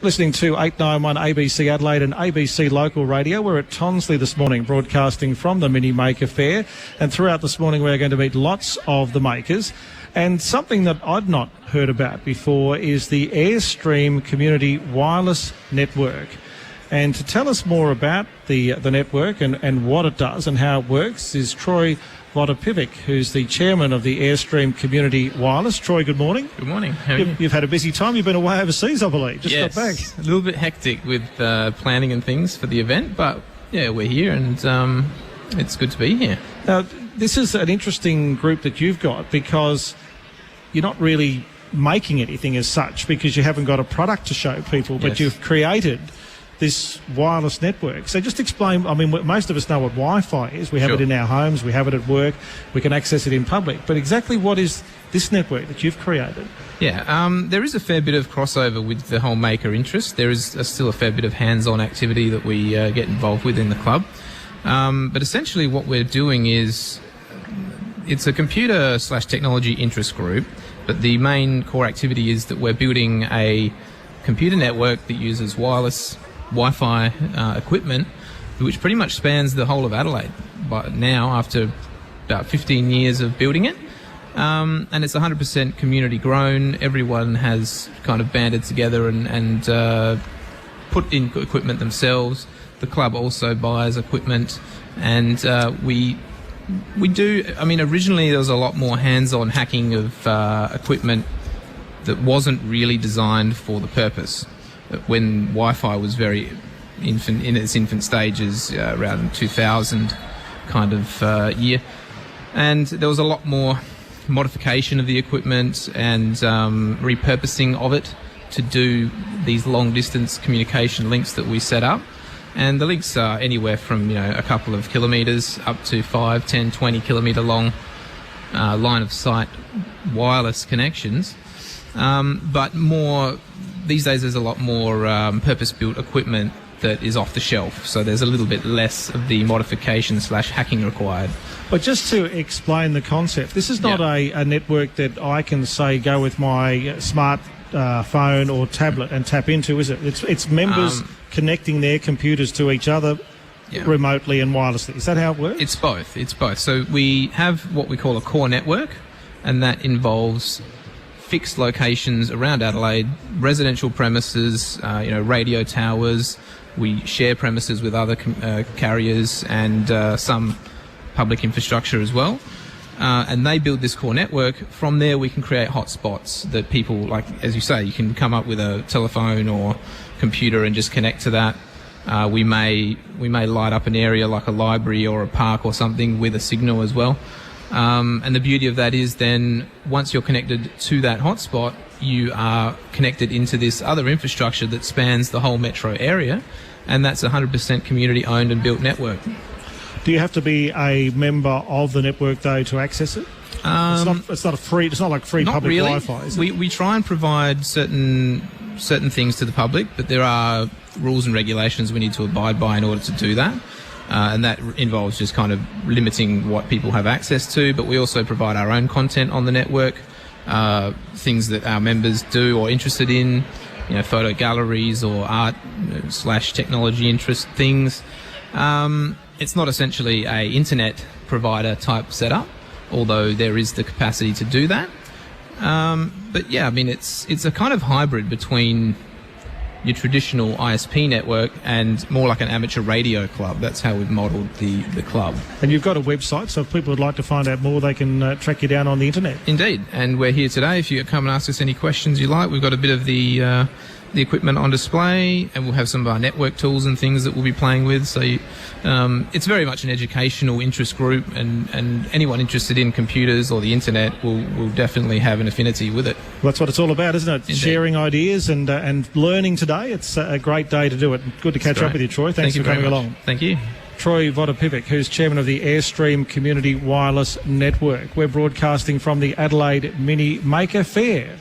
Listening to 891 ABC Adelaide and ABC Local Radio. We're at Tonsley this morning, broadcasting from the Mini Maker Faire. And throughout this morning, we're going to meet lots of the makers. And something that I'd not heard about before is the Airstream Community Wireless Network. And to tell us more about the network and what it does and how it works is Troy Vodopivec, who's the chairman of the Airstream Community Wireless. Troy, good morning. Good morning. How are you? You've had a busy time. You've been away overseas, I believe. Just got back. A little bit hectic with planning and things for the event, but yeah, we're here and it's good to be here. Now, this is an interesting group that you've got because you're not really making anything as such because you haven't got a product to show people, but you've created this wireless network. So just explain, I mean, most of us know what Wi-Fi is. We have it in our homes, we have it at work, we can access it in public. But exactly what is this network that you've created? Yeah, there is a fair bit of crossover with the whole maker interest. There is still a fair bit of hands-on activity that we get involved with in the club. But essentially what we're doing is, it's a computer/technology interest group, but the main core activity is that we're building a computer network that uses wireless Wi-Fi equipment, which pretty much spans the whole of Adelaide. But now, after about 15 years of building it, and it's 100% community grown. Everyone has kind of banded together and put in equipment themselves. The club also buys equipment, and we do. I mean, originally there was a lot more hands-on hacking of equipment that wasn't really designed for the purpose. When Wi-Fi was very in its infant stages, around 2000 kind of year, and there was a lot more modification of the equipment and repurposing of it to do these long-distance communication links that we set up. And the links are anywhere from a couple of kilometres up to 5, 10, 20 kilometre long line of sight wireless connections. But these days there's a lot more purpose-built equipment that is off the shelf, so there's a little bit less of the modification/hacking required. But just to explain the concept, this is not a network that I can say go with my smart phone or tablet and tap into, is it? It's members connecting their computers to each other remotely and wirelessly. Is that how it works? It's both. So we have what we call a core network, and that involves fixed locations around Adelaide, residential premises, radio towers. We share premises with other carriers and some public infrastructure as well. And they build this core network. From there, we can create hotspots that people, like as you say, you can come up with a telephone or computer and just connect to that. We may light up an area like a library or a park or something with a signal as well. And the beauty of that is then once you're connected to that hotspot, you are connected into this other infrastructure that spans the whole metro area, and that's a 100% community owned and built network. Do you have to be a member of the network though to access it? It's not like free not public really. Wi-Fi, is it? We try and provide certain things to the public, but there are rules and regulations we need to abide by in order to do that. And that involves just kind of limiting what people have access to, but we also provide our own content on the network, things that our members do or interested in, photo galleries or art / technology interest things. It's not essentially a internet provider type setup, although there is the capacity to do that. But yeah, I mean, it's a kind of hybrid between your traditional ISP network and more like an amateur radio club. That's how we've modelled the club. And you've got a website, so if people would like to find out more, they can track you down on the internet. Indeed, and we're here today. If you come and ask us any questions you like, we've got a bit of the equipment on display, and we'll have some of our network tools and things that we'll be playing with. So it's very much an educational interest group, and anyone interested in computers or the internet will definitely have an affinity with it. Well, that's what it's all about, isn't it? Indeed. Sharing ideas and learning today. It's a great day to do it. Good to catch up with you, Troy. Thanks for coming along. Thank you. Troy Vodopivec, who's chairman of the Airstream Community Wireless Network. We're broadcasting from the Adelaide Mini Maker Faire.